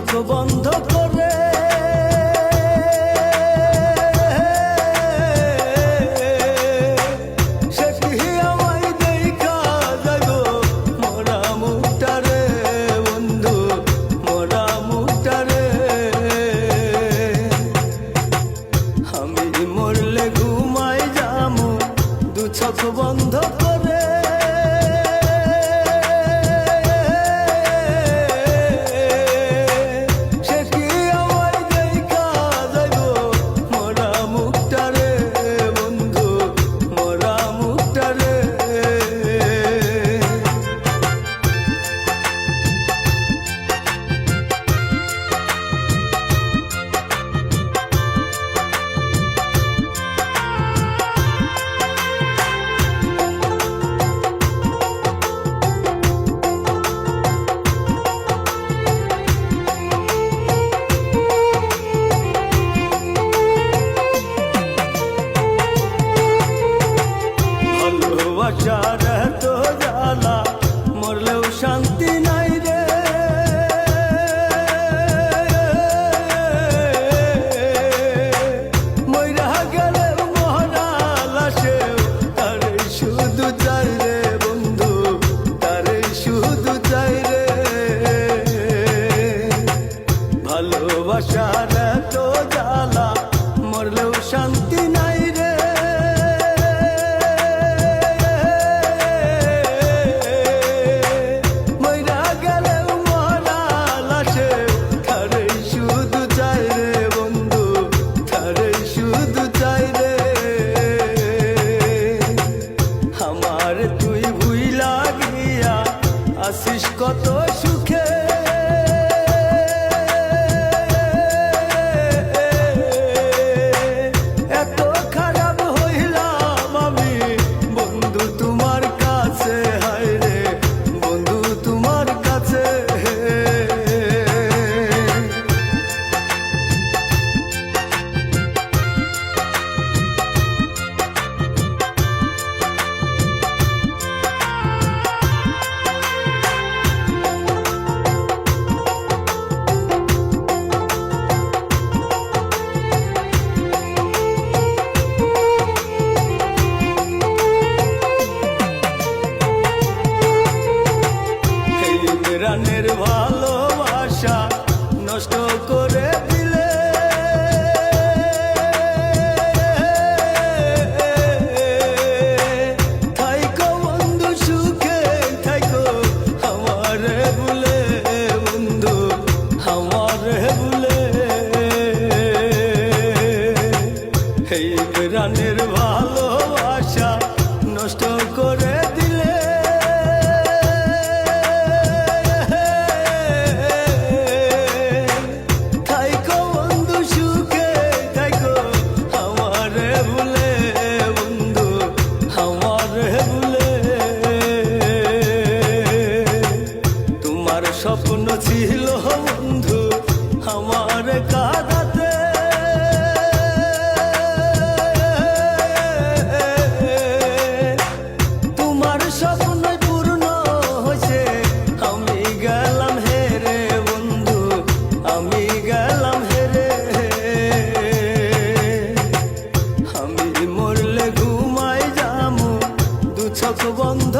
চোখ বন্ধ করে সে কি আমায় দেখা যাইব মরা মুখটারে বন্ধু, মরা মুখটারে। আমি মরলে ঘুমাই যামু দু চোখ বন্ধ করে। ভালোবাসার এত জ্বালা মরলেও শান্তি নাই রে। মইরা গেলেও মরা লাশেও তারে শুধু চাই রে বন্ধু, তারে শুধু চাই রে। ভালোবাসার এত জ্বালা মরলেও শান্তি নাই রে। তুই ভুইলা গিয়া আসিস কত সুখে, এত খারাপ হইলাম আমি বন্ধু তোমার কাছে, হায় রে বন্ধু তোমার কাছে। প্রাণের ভালোবাসা নষ্ট করে দিলে, থাইকো বন্ধু সুখে থাইকো আমারে ভুলে বন্ধু, আমারে ভুলে। এই প্রাণের ভালোবাসা নষ্ট করে দিলে, স্বপ্ন ছিল বন্ধু আমার কাঁদাতে, তোমার স্বপ্ন পূর্ণ হয়েছে আমি গেলাম হেরে বন্ধু, আমি গেলাম হেরে। আমি মরলে ঘুমাই যামু দু চোখ বন্ধ।